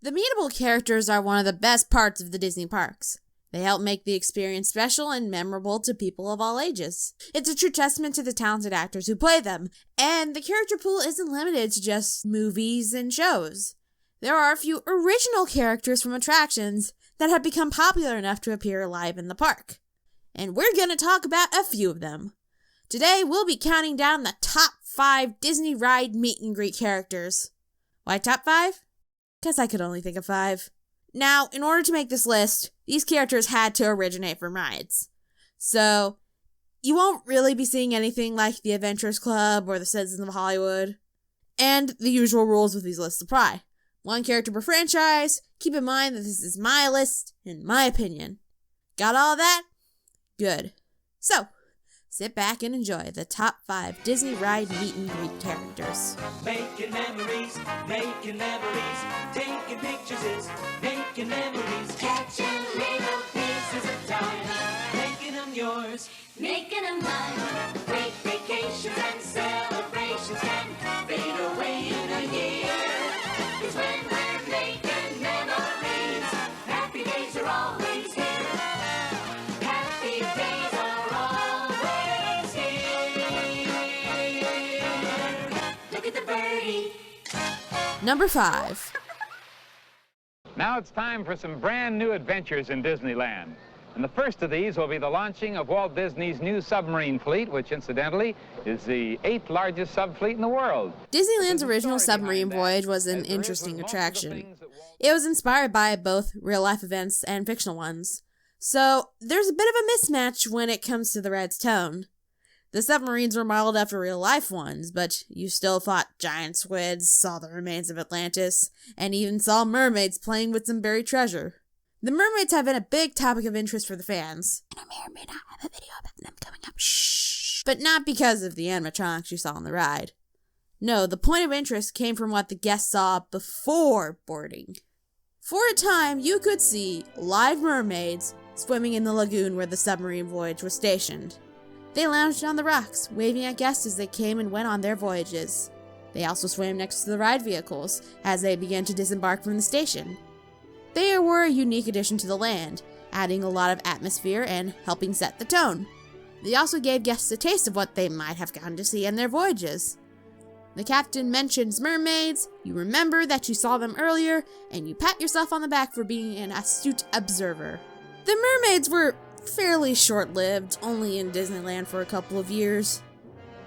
The meetable characters are one of the best parts of the Disney parks. They help make the experience special and memorable to people of all ages. It's a true testament to the talented actors who play them, and the character pool isn't limited to just movies and shows. There are a few original characters from attractions that have become popular enough to appear live in the park. And we're going to talk about a few of them. Today, we'll be counting down the top 5 Disney ride meet and greet characters. Why top 5? Because I could only think of 5. Now, in order to make this list, these characters had to originate from rides. So, you won't really be seeing anything like the Adventurers Club or the Citizens of Hollywood. And the usual rules with these lists apply. 1 character per franchise. Keep in mind that this is my list and my opinion. Got all that? Good. So, sit back and enjoy the top 5 Disney ride meet and greet characters. Making memories, taking pictures is making memories. Catching little pieces of time, making them yours, making them mine. Great vacations and celebrations can fade away in a year. It's when we're making memories, happy days are always here. Happy days are always here. Look at the birdie. Number 5. Now it's time for some brand new adventures in Disneyland. And the first of these will be the launching of Walt Disney's new submarine fleet, which incidentally is the 8th largest subfleet in the world. Disneyland's original submarine voyage was an interesting attraction. It was inspired by both real-life events and fictional ones. So, there's a bit of a mismatch when it comes to the ride's tone. The submarines were modeled after real-life ones, but you still fought giant squids, saw the remains of Atlantis, and even saw mermaids playing with some buried treasure. The mermaids have been a big topic of interest for the fans, and I may or may not have a video about them coming up, but not because of the animatronics you saw on the ride. No, the point of interest came from what the guests saw before boarding. For a time, you could see live mermaids swimming in the lagoon where the submarine voyage was stationed. They lounged on the rocks, waving at guests as they came and went on their voyages. They also swam next to the ride vehicles as they began to disembark from the station. They were a unique addition to the land, adding a lot of atmosphere and helping set the tone. They also gave guests a taste of what they might have gotten to see in their voyages. The captain mentions mermaids, you remember that you saw them earlier, and you pat yourself on the back for being an astute observer. The mermaids were fairly short-lived, only in Disneyland for a couple of years.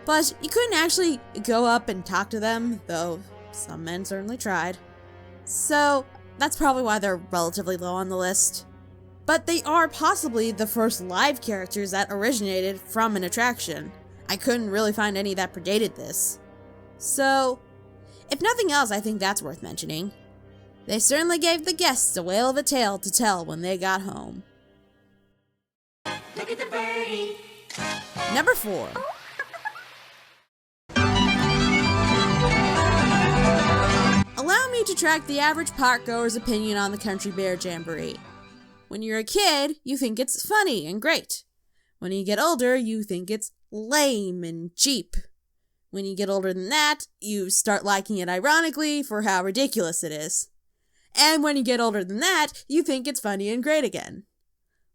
But you couldn't actually go up and talk to them, though some men certainly tried. So, that's probably why they're relatively low on the list. But they are possibly the first live characters that originated from an attraction. I couldn't really find any that predated this. So, if nothing else, I think that's worth mentioning. They certainly gave the guests a whale of a tale to tell when they got home. Look at the birdie. Number 4. Allow me to track the average park-goer's opinion on the Country Bear Jamboree. When you're a kid, you think it's funny and great. When you get older, you think it's lame and cheap. When you get older than that, you start liking it ironically for how ridiculous it is. And when you get older than that, you think it's funny and great again.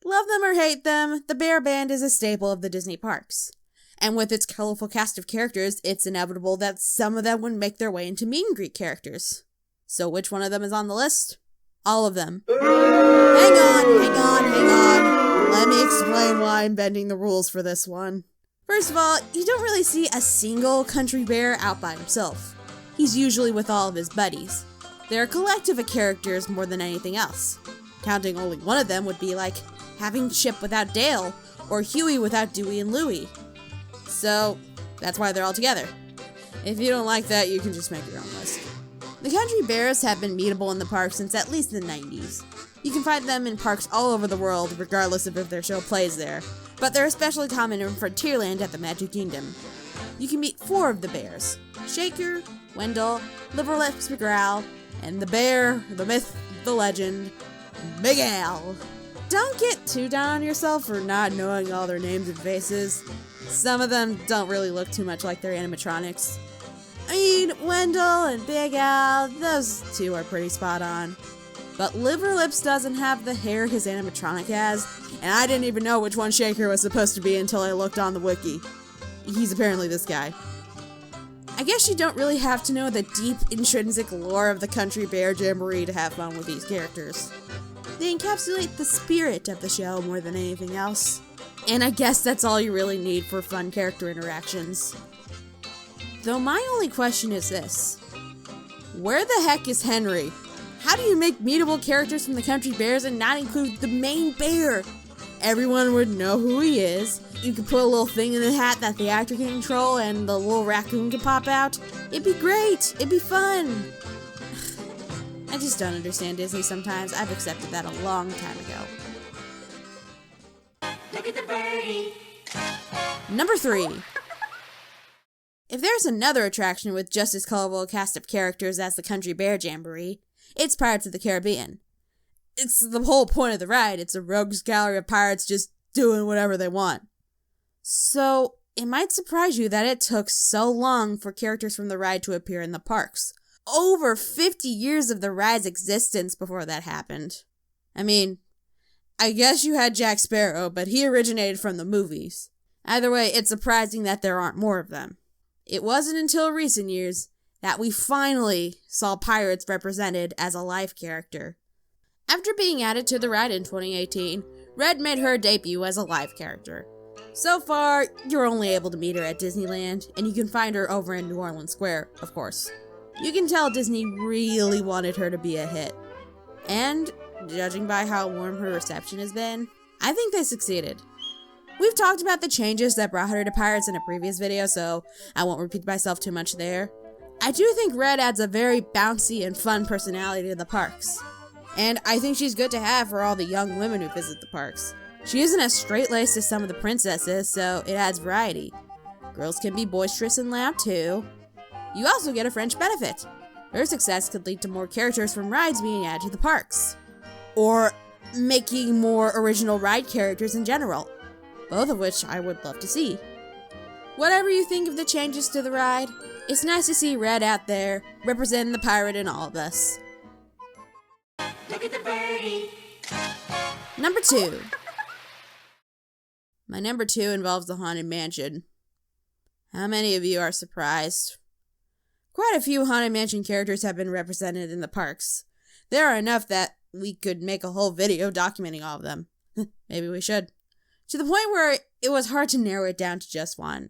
Love them or hate them, the Bear Band is a staple of the Disney parks. And with its colorful cast of characters, it's inevitable that some of them would make their way into meet and greet characters. So which one of them is on the list? All of them. Hang on. Let me explain why I'm bending the rules for this one. First of all, you don't really see a single country bear out by himself. He's usually with all of his buddies. They're a collective of characters more than anything else. Counting only one of them would be like having Chip without Dale, or Huey without Dewey and Louie. So, that's why they're all together. If you don't like that, you can just make your own list. The country bears have been meetable in the park since at least the 90s. You can find them in parks all over the world, regardless of if their show plays there, but they're especially common in Frontierland at the Magic Kingdom. You can meet 4 of the bears: Shaker, Wendell, Liverlips McGraw, and the bear, the myth, the legend, Big Al. Don't get too down on yourself for not knowing all their names and faces. Some of them don't really look too much like their animatronics. I mean, Wendell and Big Al, those two are pretty spot on. But Liver Lips doesn't have the hair his animatronic has, and I didn't even know which one Shaker was supposed to be until I looked on the wiki. He's apparently this guy. I guess you don't really have to know the deep, intrinsic lore of the Country Bear Jamboree to have fun with these characters. They encapsulate the spirit of the show more than anything else. And I guess that's all you really need for fun character interactions. Though my only question is this. Where the heck is Henry? How do you make meetable characters from the Country Bears and not include the main bear? Everyone would know who he is. You could put a little thing in the hat that the actor can control and the little raccoon can pop out. It'd be great. It'd be fun. I just don't understand Disney sometimes. I've accepted that a long time ago. Look at the birdie. Number 3. If there's another attraction with just as colorful a cast of characters as the Country Bear Jamboree, it's Pirates of the Caribbean. It's the whole point of the ride. It's a rogues gallery of pirates just doing whatever they want. So, it might surprise you that it took so long for characters from the ride to appear in the parks. Over 50 years of the ride's existence before that happened. I mean, I guess you had Jack Sparrow, but he originated from the movies. Either way, it's surprising that there aren't more of them. It wasn't until recent years that we finally saw pirates represented as a live character. After being added to the ride in 2018, Red made her debut as a live character. So far, you're only able to meet her at Disneyland, and you can find her over in New Orleans Square, of course. You can tell Disney really wanted her to be a hit. And, judging by how warm her reception has been, I think they succeeded. We've talked about the changes that brought her to Pirates in a previous video, so I won't repeat myself too much there. I do think Red adds a very bouncy and fun personality to the parks. And I think she's good to have for all the young women who visit the parks. She isn't as straight-laced as some of the princesses, so it adds variety. Girls can be boisterous and loud too. You also get a French benefit. Her success could lead to more characters from rides being added to the parks. Or making more original ride characters in general. Both of which I would love to see. Whatever you think of the changes to the ride, it's nice to see Red out there, representing the pirate in all of us. Look at the birdie. Number 2. My number 2 involves the Haunted Mansion. How many of you are surprised? Quite a few Haunted Mansion characters have been represented in the parks. There are enough that we could make a whole video documenting all of them. Maybe we should. To the point where it was hard to narrow it down to just one.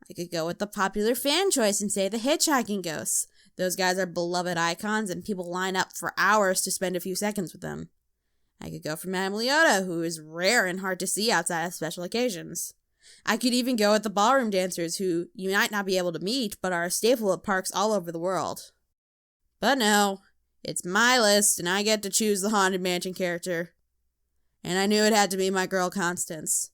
I could go with the popular fan choice and say the hitchhiking ghosts. Those guys are beloved icons and people line up for hours to spend a few seconds with them. I could go for Madame Leota, who is rare and hard to see outside of special occasions. I could even go with the ballroom dancers, who you might not be able to meet, but are a staple at parks all over the world. But no, it's my list, and I get to choose the Haunted Mansion character. And I knew it had to be my girl Constance.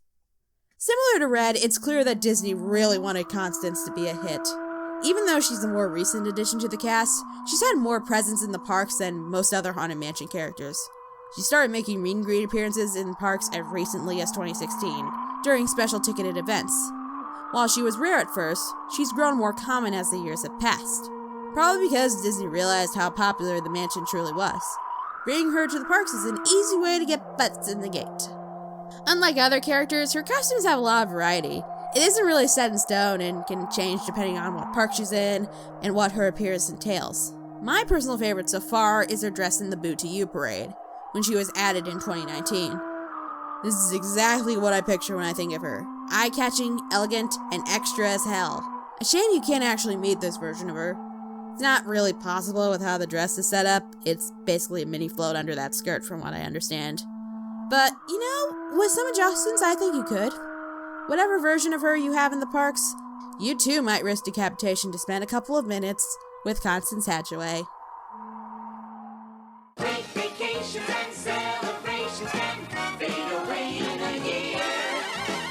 Similar to Red, it's clear that Disney really wanted Constance to be a hit. Even though she's a more recent addition to the cast, she's had more presence in the parks than most other Haunted Mansion characters. She started making meet and greet appearances in parks as recently as 2016, during special ticketed events. While she was rare at first, she's grown more common as the years have passed. Probably because Disney realized how popular the mansion truly was. Bringing her to the parks is an easy way to get butts in the gate. Unlike other characters, her costumes have a lot of variety. It isn't really set in stone and can change depending on what park she's in and what her appearance entails. My personal favorite so far is her dress in the Boo to You parade, when she was added in 2019. This is exactly what I picture when I think of her. Eye-catching, elegant, and extra as hell. A shame you can't actually meet this version of her. It's not really possible with how the dress is set up. It's basically a mini float under that skirt from what I understand. But, you know, with some adjustments, I think you could. Whatever version of her you have in the parks, you too might risk decapitation to spend a couple of minutes with Constance Hatchaway. Great vacations and celebrations can fade away in a year.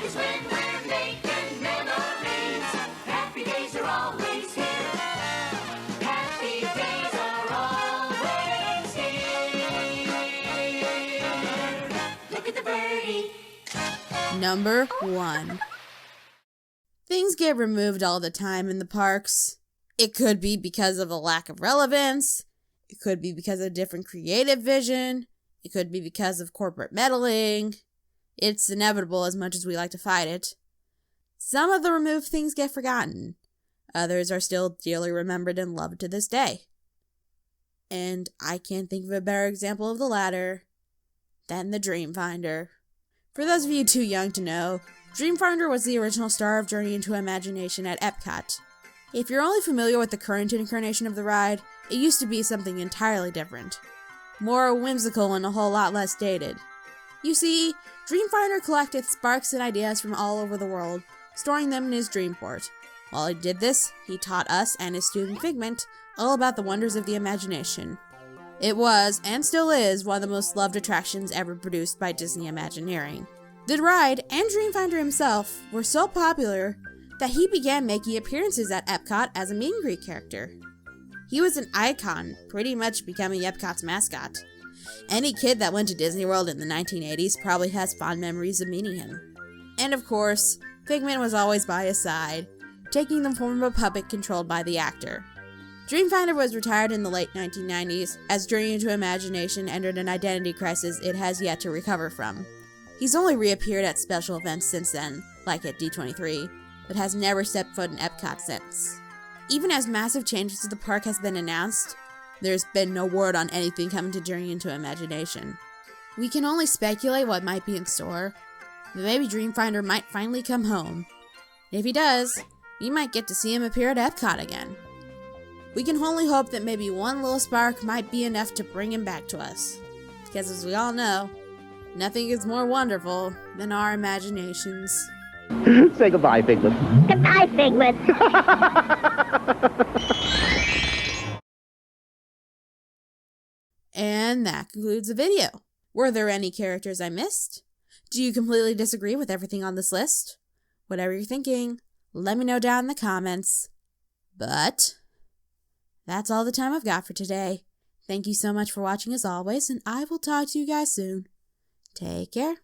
It's when we're making memories. Happy days are always here. Happy days are always here. Look at the birdie. Number 1. Things get removed all the time in the parks. It could be because of a lack of relevance. It could be because of different creative vision. It could be because of corporate meddling. It's inevitable as much as we like to fight it. Some of the removed things get forgotten. Others are still dearly remembered and loved to this day. And I can't think of a better example of the latter than the Dreamfinder. For those of you too young to know, Dreamfinder was the original star of Journey into Imagination at Epcot. If you're only familiar with the current incarnation of the ride, it used to be something entirely different. More whimsical and a whole lot less dated. You see, Dreamfinder collected sparks and ideas from all over the world, storing them in his Dreamport. While he did this, he taught us and his student Figment all about the wonders of the imagination. It was, and still is, one of the most loved attractions ever produced by Disney Imagineering. The ride, and Dreamfinder himself, were so popular that he began making appearances at Epcot as a meet and greet character. He was an icon, pretty much becoming Epcot's mascot. Any kid that went to Disney World in the 1980s probably has fond memories of meeting him. And of course, Figment was always by his side, taking the form of a puppet controlled by the actor. Dreamfinder was retired in the late 1990s, as Journey into Imagination entered an identity crisis it has yet to recover from. He's only reappeared at special events since then, like at D23, but has never stepped foot in Epcot since. Even as massive changes to the park has been announced, there's been no word on anything coming to Journey into Imagination. We can only speculate what might be in store, but maybe Dreamfinder might finally come home. If he does, we might get to see him appear at Epcot again. We can only hope that maybe one little spark might be enough to bring him back to us. Because as we all know, nothing is more wonderful than our imaginations. Say goodbye, Figment. Goodbye, Figment. And that concludes the video. Were there any characters I missed? Do you completely disagree with everything on this list? Whatever you're thinking, let me know down in the comments. But that's all the time I've got for today. Thank you so much for watching as always, and I will talk to you guys soon. Take care.